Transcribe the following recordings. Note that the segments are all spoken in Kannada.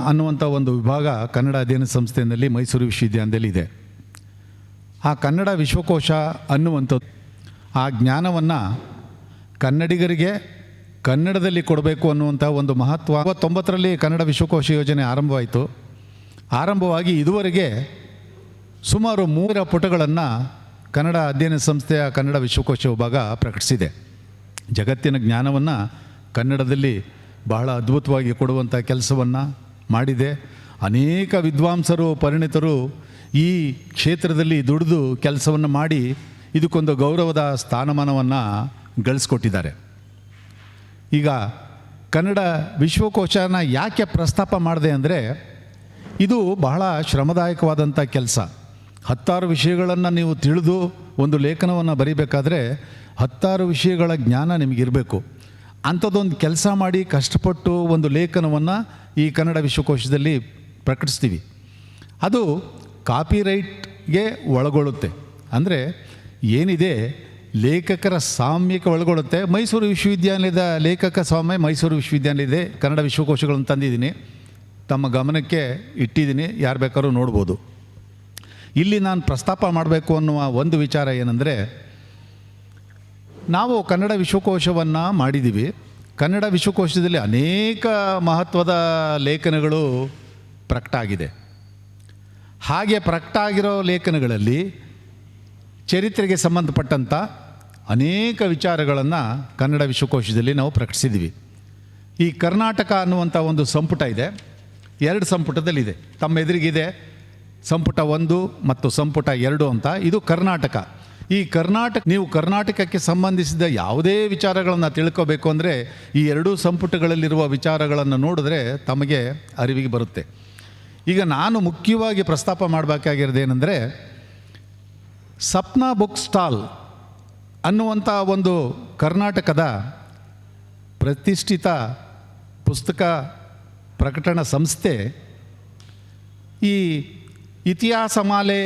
ಅನ್ನುವಂಥ ಒಂದು ವಿಭಾಗ ಕನ್ನಡ ಅಧ್ಯಯನ ಸಂಸ್ಥೆಯಲ್ಲಿ ಮೈಸೂರು ವಿಶ್ವವಿದ್ಯಾಲಯದಲ್ಲಿ ಇದೆ. ಆ ಕನ್ನಡ ವಿಶ್ವಕೋಶ ಅನ್ನುವಂಥದ್ದು ಆ ಜ್ಞಾನವನ್ನು ಕನ್ನಡಿಗರಿಗೆ ಕನ್ನಡದಲ್ಲಿ ಕೊಡಬೇಕು ಅನ್ನುವಂಥ ಒಂದು ಮಹತ್ವ. 1990ರಲ್ಲಿ ಕನ್ನಡ ವಿಶ್ವಕೋಶ ಯೋಜನೆ ಆರಂಭವಾಯಿತು. ಆರಂಭವಾಗಿ ಇದುವರೆಗೆ ಸುಮಾರು 3 ಪುಟಗಳನ್ನು ಕನ್ನಡ ಅಧ್ಯಯನ ಸಂಸ್ಥೆಯ ಕನ್ನಡ ವಿಶ್ವಕೋಶ ವಿಭಾಗ ಪ್ರಕಟಿಸಿದೆ. ಜಗತ್ತಿನ ಜ್ಞಾನವನ್ನು ಕನ್ನಡದಲ್ಲಿ ಬಹಳ ಅದ್ಭುತವಾಗಿ ಕೊಡುವಂಥ ಕೆಲಸವನ್ನು ಮಾಡಿದೆ. ಅನೇಕ ವಿದ್ವಾಂಸರು ಪರಿಣಿತರು ಈ ಕ್ಷೇತ್ರದಲ್ಲಿ ದುಡಿದು ಕೆಲಸವನ್ನು ಮಾಡಿ ಇದಕ್ಕೊಂದು ಗೌರವದ ಸ್ಥಾನಮಾನವನ್ನು ಗಳಿಸ್ಕೊಟ್ಟಿದ್ದಾರೆ. ಈಗ ಕನ್ನಡ ವಿಶ್ವಕೋಶನ ಯಾಕೆ ಪ್ರಸ್ತಾಪ ಮಾಡಿದೆ ಅಂದರೆ, ಇದು ಬಹಳ ಶ್ರಮದಾಯಕವಾದಂಥ ಕೆಲಸ. 10 ವಿಷಯಗಳನ್ನು ನೀವು ತಿಳಿದು ಒಂದು ಲೇಖನವನ್ನು ಬರೀಬೇಕಾದ್ರೆ 10 ವಿಷಯಗಳ ಜ್ಞಾನ ನಿಮಗಿರಬೇಕು. ಅಂಥದ್ದೊಂದು ಕೆಲಸ ಮಾಡಿ ಕಷ್ಟಪಟ್ಟು ಒಂದು ಲೇಖನವನ್ನು ಈ ಕನ್ನಡ ವಿಶ್ವಕೋಶದಲ್ಲಿ ಪ್ರಕಟಿಸ್ತೀವಿ. ಅದು ಕಾಪಿರೈಟ್ಗೆ ಒಳಗೊಳ್ಳುತ್ತೆ. ಅಂದರೆ ಏನಿದೆ ಲೇಖಕರ ಸ್ವಾಮ್ಯಕ್ಕೆ ಒಳಗೊಳ್ಳುತ್ತೆ. ಮೈಸೂರು ವಿಶ್ವವಿದ್ಯಾಲಯದ ಲೇಖಕ ಸ್ವಾಮ್ಯ ಮೈಸೂರು ವಿಶ್ವವಿದ್ಯಾಲಯದ ಕನ್ನಡ ವಿಶ್ವಕೋಶಗಳನ್ನು ತಂದಿದ್ದೀನಿ, ತಮ್ಮ ಗಮನಕ್ಕೆ ಇಟ್ಟಿದ್ದೀನಿ, ಯಾರು ಬೇಕಾದ್ರೂ ನೋಡ್ಬೋದು. ಇಲ್ಲಿ ನಾನು ಪ್ರಸ್ತಾಪ ಮಾಡಬೇಕು ಅನ್ನುವ ಒಂದು ವಿಚಾರ ಏನಂದರೆ, ನಾವು ಕನ್ನಡ ವಿಶ್ವಕೋಶವನ್ನು ಮಾಡಿದ್ದೀವಿ. ಕನ್ನಡ ವಿಶ್ವಕೋಶದಲ್ಲಿ ಅನೇಕ ಮಹತ್ವದ ಲೇಖನಗಳು ಪ್ರಕಟ ಆಗಿದೆ. ಹಾಗೆ ಪ್ರಕಟ ಆಗಿರೋ ಲೇಖನಗಳಲ್ಲಿ ಚರಿತ್ರೆಗೆ ಸಂಬಂಧಪಟ್ಟಂಥ ಅನೇಕ ವಿಚಾರಗಳನ್ನು ಕನ್ನಡ ವಿಶ್ವಕೋಶದಲ್ಲಿ ನಾವು ಪ್ರಕಟಿಸಿದ್ದೀವಿ. ಈ ಕರ್ನಾಟಕ ಅನ್ನುವಂಥ ಒಂದು ಸಂಪುಟ ಇದೆ, 2 ಸಂಪುಟದಲ್ಲಿದೆ. ತಮ್ಮ ಎದುರಿಗಿದೆ ಸಂಪುಟ 1 ಮತ್ತು ಸಂಪುಟ 2 ಅಂತ. ಇದು ಕರ್ನಾಟಕ. ಈ ನೀವು ಕರ್ನಾಟಕಕ್ಕೆ ಸಂಬಂಧಿಸಿದ ಯಾವುದೇ ವಿಚಾರಗಳನ್ನು ತಿಳ್ಕೋಬೇಕು ಅಂದರೆ ಈ 2 ಸಂಪುಟಗಳಲ್ಲಿರುವ ವಿಚಾರಗಳನ್ನು ನೋಡಿದ್ರೆ ತಮಗೆ ಅರಿವಿಗೆ ಬರುತ್ತೆ. ಈಗ ನಾನು ಮುಖ್ಯವಾಗಿ ಪ್ರಸ್ತಾಪ ಮಾಡಬೇಕಾಗಿರೋದೇನೆಂದರೆ, ಸಪ್ನಾ ಬುಕ್ ಸ್ಟಾಲ್ ಅನ್ನುವಂಥ ಒಂದು ಕರ್ನಾಟಕದ ಪ್ರತಿಷ್ಠಿತ ಪುಸ್ತಕ ಪ್ರಕಟಣಾ ಸಂಸ್ಥೆ ಈ ಇತಿಹಾಸ ಮಾಲೆ,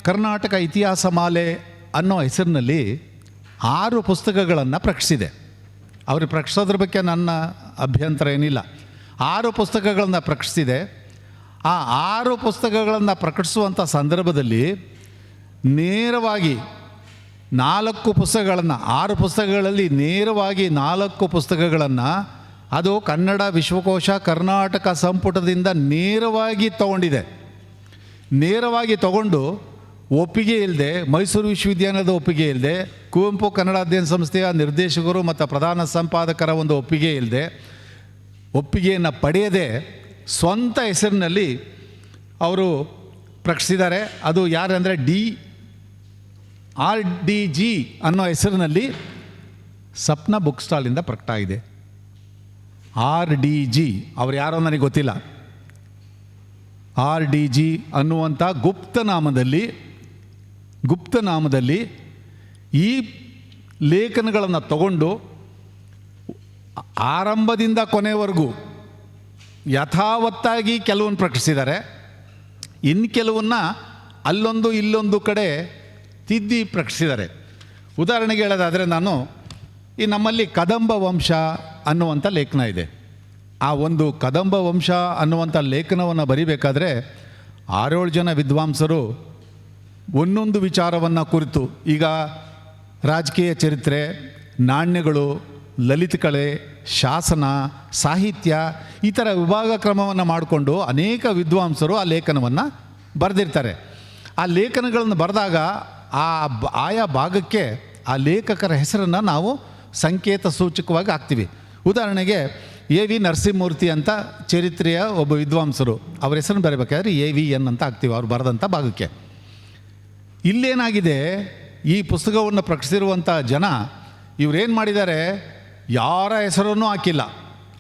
ಕರ್ನಾಟಕ ಇತಿಹಾಸ ಮಾಲೆ ಅನ್ನೋ ಹೆಸರಿನಲ್ಲಿ 6 ಪುಸ್ತಕಗಳನ್ನು ಪ್ರಕಟಿಸಿದೆ. ಅವ್ರಿಗೆ ಪ್ರಕಟಿಸೋದ್ರ ಬಗ್ಗೆ ನನ್ನ ಅಭ್ಯಂತರ ಏನಿಲ್ಲ. 6 ಪುಸ್ತಕಗಳನ್ನು ಪ್ರಕಟಿಸಿದೆ. ಆ 6 ಪುಸ್ತಕಗಳನ್ನು ಪ್ರಕಟಿಸುವಂಥ ಸಂದರ್ಭದಲ್ಲಿ ನೇರವಾಗಿ 4 ಪುಸ್ತಕಗಳನ್ನು, 6 ಪುಸ್ತಕಗಳಲ್ಲಿ ನೇರವಾಗಿ 4 ಪುಸ್ತಕಗಳನ್ನು ಅದು ಕನ್ನಡ ವಿಶ್ವಕೋಶ ಕರ್ನಾಟಕ ಸಂಪುಟದಿಂದ ನೇರವಾಗಿ ತಗೊಂಡಿದೆ. ನೇರವಾಗಿ ತಗೊಂಡು ಒಪ್ಪಿಗೆ ಇಲ್ಲದೆ, ಮೈಸೂರು ವಿಶ್ವವಿದ್ಯಾಲಯದ ಒಪ್ಪಿಗೆ ಇಲ್ಲದೆ, ಕುವೆಂಪು ಕನ್ನಡ ಅಧ್ಯಯನ ಸಂಸ್ಥೆಯ ನಿರ್ದೇಶಕರು ಮತ್ತು ಪ್ರಧಾನ ಸಂಪಾದಕರ ಒಂದು ಒಪ್ಪಿಗೆ ಇಲ್ಲದೆ, ಒಪ್ಪಿಗೆಯನ್ನು ಪಡೆಯದೆ ಸ್ವಂತ ಹೆಸರಿನಲ್ಲಿ ಅವರು ಪ್ರಕಟಿಸಿದ್ದಾರೆ. ಅದು ಯಾರಂದರೆ RDG ಅನ್ನೋ ಹೆಸರಿನಲ್ಲಿ ಸಪ್ನಾ ಬುಕ್ ಸ್ಟಾಲಿಂದ ಪ್ರಕಟ ಆಗಿದೆ. RDG ಅವ್ರು ಯಾರೋ ನನಗೆ ಗೊತ್ತಿಲ್ಲ. RDG ಅನ್ನುವಂಥ ಗುಪ್ತನಾಮದಲ್ಲಿ ಈ ಲೇಖನಗಳನ್ನು ತಗೊಂಡು ಆರಂಭದಿಂದ ಕೊನೆವರೆಗೂ ಯಥಾವತ್ತಾಗಿ ಕೆಲವನ್ನು ಪ್ರಕಟಿಸಿದ್ದಾರೆ. ಇನ್ನು ಕೆಲವನ್ನ ಅಲ್ಲೊಂದು ಇಲ್ಲೊಂದು ಕಡೆ ತಿದ್ದಿ ಪ್ರಕಟಿಸಿದ್ದಾರೆ. ಉದಾಹರಣೆಗೆ ಹೇಳೋದಾದರೆ, ನಾನು ಈ ನಮ್ಮಲ್ಲಿ ಕದಂಬ ವಂಶ ಅನ್ನುವಂಥ ಲೇಖನ ಇದೆ. ಆ ಒಂದು ಕದಂಬ ವಂಶ ಅನ್ನುವಂಥ ಲೇಖನವನ್ನು ಬರಿಬೇಕಾದ್ರೆ 6-7 ಜನ ವಿದ್ವಾಂಸರು ಒಂದೊಂದು ವಿಚಾರವನ್ನು ಕುರಿತು, ಈಗ ರಾಜಕೀಯ ಚರಿತ್ರೆ, ನಾಣ್ಯಗಳು, ಲಲಿತ ಕಲೆ, ಶಾಸನ, ಸಾಹಿತ್ಯ, ಈ ಥರ ವಿಭಾಗ ಕ್ರಮವನ್ನು ಮಾಡಿಕೊಂಡು ಅನೇಕ ವಿದ್ವಾಂಸರು ಆ ಲೇಖನವನ್ನು ಬರೆದಿರ್ತಾರೆ. ಆ ಲೇಖನಗಳನ್ನು ಬರೆದಾಗ ಆಯಾ ಭಾಗಕ್ಕೆ ಆ ಲೇಖಕರ ಹೆಸರನ್ನು ನಾವು ಸಂಕೇತ ಸೂಚಕವಾಗಿ ಹಾಕ್ತೀವಿ. ಉದಾಹರಣೆಗೆ AV ನರಸಿಂಹಮೂರ್ತಿ ಅಂತ ಚರಿತ್ರೆಯ ಒಬ್ಬ ವಿದ್ವಾಂಸರು, ಅವ್ರ ಹೆಸರನ್ನು ಬರೀಬೇಕಾದ್ರೆ AVN ಅಂತ ಹಾಕ್ತೀವಿ ಅವ್ರು ಬರೆದಂಥ ಭಾಗಕ್ಕೆ. ಇಲ್ಲೇನಾಗಿದೆ, ಈ ಪುಸ್ತಕವನ್ನು ಪ್ರಕಟಿಸಿರುವಂಥ ಜನ ಇವರೇನು ಮಾಡಿದ್ದಾರೆ, ಯಾರ ಹೆಸರನ್ನೂ ಹಾಕಿಲ್ಲ,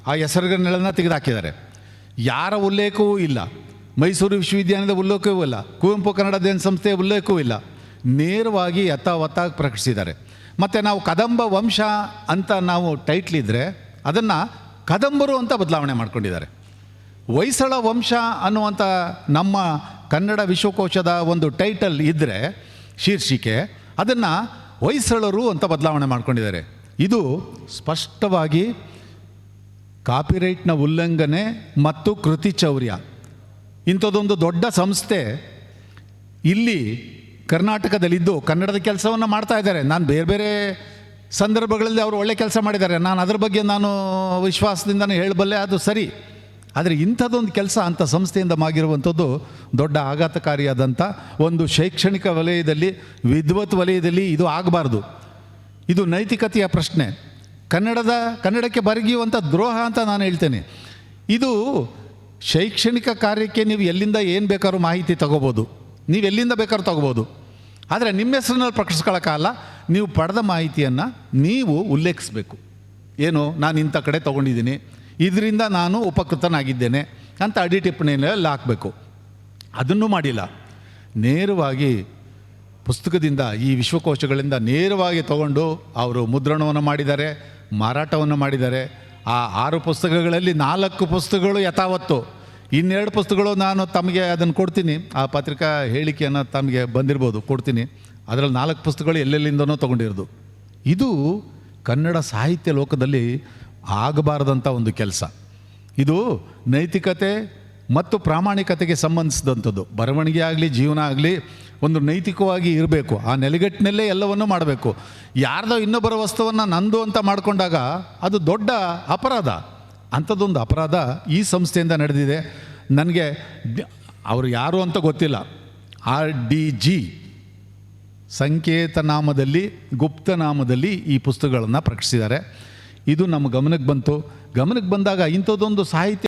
ಆ ಹೆಸರುಗಳನ್ನೆಲ್ಲ ತೆಗೆದುಹಾಕಿದ್ದಾರೆ. ಯಾರ ಉಲ್ಲೇಖವೂ ಇಲ್ಲ, ಮೈಸೂರು ವಿಶ್ವವಿದ್ಯಾಲಯದ ಉಲ್ಲೇಖವೂ ಇಲ್ಲ, ಕುವೆಂಪು ಕನ್ನಡ ಅಧ್ಯಯನ ಸಂಸ್ಥೆಯ ಉಲ್ಲೇಖವೂ ಇಲ್ಲ. ನೇರವಾಗಿ ಯಥಾವತ್ತಾಗಿ ಪ್ರಕಟಿಸಿದ್ದಾರೆ. ಮತ್ತು ನಾವು ಕದಂಬ ವಂಶ ಅಂತ ನಾವು ಟೈಟ್ಲಿದ್ರೆ ಅದನ್ನು ಕದಂಬರು ಅಂತ ಬದಲಾವಣೆ ಮಾಡ್ಕೊಂಡಿದ್ದಾರೆ. ಹೊಯ್ಸಳ ವಂಶ ಅನ್ನುವಂಥ ನಮ್ಮ ಕನ್ನಡ ವಿಶ್ವಕೋಶದ ಒಂದು ಟೈಟಲ್ ಇದ್ದರೆ, ಶೀರ್ಷಿಕೆ, ಅದನ್ನು ಹೊಯ್ಸಳರು ಅಂತ ಬದಲಾವಣೆ ಮಾಡ್ಕೊಂಡಿದ್ದಾರೆ. ಇದು ಸ್ಪಷ್ಟವಾಗಿ ಕಾಪಿರೈಟ್ನ ಉಲ್ಲಂಘನೆ ಮತ್ತು ಕೃತಿ ಚೌರ್ಯ ಇಂಥದ್ದೊಂದು ದೊಡ್ಡ ಸಂಸ್ಥೆ ಇಲ್ಲಿ ಕರ್ನಾಟಕದಲ್ಲಿದ್ದು ಕನ್ನಡದ ಕೆಲಸವನ್ನು ಮಾಡ್ತಾ ಇದ್ದಾರೆ. ನಾನು ಬೇರೆ ಬೇರೆ ಸಂದರ್ಭಗಳಲ್ಲಿ ಅವರು ಒಳ್ಳೆ ಕೆಲಸ ಮಾಡಿದ್ದಾರೆ, ನಾನು ಅದ್ರ ಬಗ್ಗೆ ನಾನು ವಿಶ್ವಾಸದಿಂದನೇ ಹೇಳಬಲ್ಲೆ, ಅದು ಸರಿ. ಆದರೆ ಇಂಥದ್ದೊಂದು ಕೆಲಸ ಅಂಥ ಸಂಸ್ಥೆಯಿಂದ ಆಗಿರುವಂಥದ್ದು ದೊಡ್ಡ ಆಘಾತಕಾರಿಯಾದಂಥ ಒಂದು ಶೈಕ್ಷಣಿಕ ವಲಯದಲ್ಲಿ, ವಿದ್ವತ್ ವಲಯದಲ್ಲಿ ಇದು ಆಗಬಾರ್ದು. ಇದು ನೈತಿಕತೆಯ ಪ್ರಶ್ನೆ, ಕನ್ನಡಕ್ಕೆ ಬರಗಿಯುವಂಥ ದ್ರೋಹ ಅಂತ ನಾನು ಹೇಳ್ತೇನೆ. ಇದು ಶೈಕ್ಷಣಿಕ ಕಾರ್ಯಕ್ಕೆ ನೀವು ಎಲ್ಲಿಂದ ಏನು ಬೇಕಾದ್ರೂ ಮಾಹಿತಿ ತಗೋಬೋದು, ನೀವು ಎಲ್ಲಿಂದ ಬೇಕಾದ್ರೂ ತಗೋಬೋದು. ಆದರೆ ನಿಮ್ಮ ಹೆಸರಿನಲ್ಲಿ ಪ್ರಕಟಿಸ್ಕೊಳ್ಳೋಕ್ಕಲ್ಲ, ನೀವು ಪಡೆದ ಮಾಹಿತಿಯನ್ನು ನೀವು ಉಲ್ಲೇಖಿಸಬೇಕು. ಏನು, ನಾನು ಇಂಥ ಕಡೆ ತೊಗೊಂಡಿದ್ದೀನಿ, ಇದರಿಂದ ನಾನು ಉಪಕೃತನಾಗಿದ್ದೇನೆ ಅಂತ ಅಡಿ ಟಿಪ್ಪಣಿಯಲ್ಲಿ ಹಾಕಬೇಕು. ಅದನ್ನು ಮಾಡಿಲ್ಲ. ನೇರವಾಗಿ ಪುಸ್ತಕದಿಂದ, ಈ ವಿಶ್ವಕೋಶಗಳಿಂದ ನೇರವಾಗಿ ತಗೊಂಡು ಅವರು ಮುದ್ರಣವನ್ನು ಮಾಡಿದ್ದಾರೆ, ಮಾರಾಟವನ್ನು ಮಾಡಿದ್ದಾರೆ. ಆ 6 ಪುಸ್ತಕಗಳಲ್ಲಿ 4 ಪುಸ್ತಕಗಳು ಯಥಾವತ್ತು, 2 ಪುಸ್ತಕಗಳು ನಾನು ತಮಗೆ ಅದನ್ನು ಕೊಡ್ತೀನಿ, ಆ ಪತ್ರಿಕಾ ಹೇಳಿಕೆಯನ್ನು ತಮಗೆ ಬಂದಿರ್ಬೋದು, ಕೊಡ್ತೀನಿ. ಅದರಲ್ಲಿ 4 ಪುಸ್ತಕಗಳು ಎಲ್ಲೆಲ್ಲಿಂದನೋ ತೊಗೊಂಡಿರೋದು. ಇದು ಕನ್ನಡ ಸಾಹಿತ್ಯ ಲೋಕದಲ್ಲಿ ಆಗಬಾರ್ದಂಥ ಒಂದು ಕೆಲಸ. ಇದು ನೈತಿಕತೆ ಮತ್ತು ಪ್ರಾಮಾಣಿಕತೆಗೆ ಸಂಬಂಧಿಸಿದಂಥದ್ದು. ಬರವಣಿಗೆ ಆಗಲಿ, ಜೀವನ ಆಗಲಿ ಒಂದು ನೈತಿಕವಾಗಿ ಇರಬೇಕು. ಆ ನೆಲೆಗಟ್ಟಿನಲ್ಲೇ ಎಲ್ಲವನ್ನೂ ಮಾಡಬೇಕು. ಯಾರ್ದೋ ಇನ್ನೊಬ್ಬರ ವಸ್ತುವನ್ನು ನಂದು ಅಂತ ಮಾಡಿಕೊಂಡಾಗ ಅದು ದೊಡ್ಡ ಅಪರಾಧ. ಅಂಥದ್ದೊಂದು ಅಪರಾಧ ಈ ಸಂಸ್ಥೆಯಿಂದ ನಡೆದಿದೆ. ನನಗೆ ಅವರು ಯಾರು ಅಂತ ಗೊತ್ತಿಲ್ಲ. RDG ಸಂಕೇತನಾಮದಲ್ಲಿ, ಗುಪ್ತನಾಮದಲ್ಲಿ ಈ ಪುಸ್ತಕಗಳನ್ನು ಪ್ರಕಟಿಸಿದ್ದಾರೆ. ಇದು ನಮ್ಮ ಗಮನಕ್ಕೆ ಬಂತು. ಗಮನಕ್ಕೆ ಬಂದಾಗ ಇಂಥದ್ದೊಂದು ಸಾಹಿತ್ಯ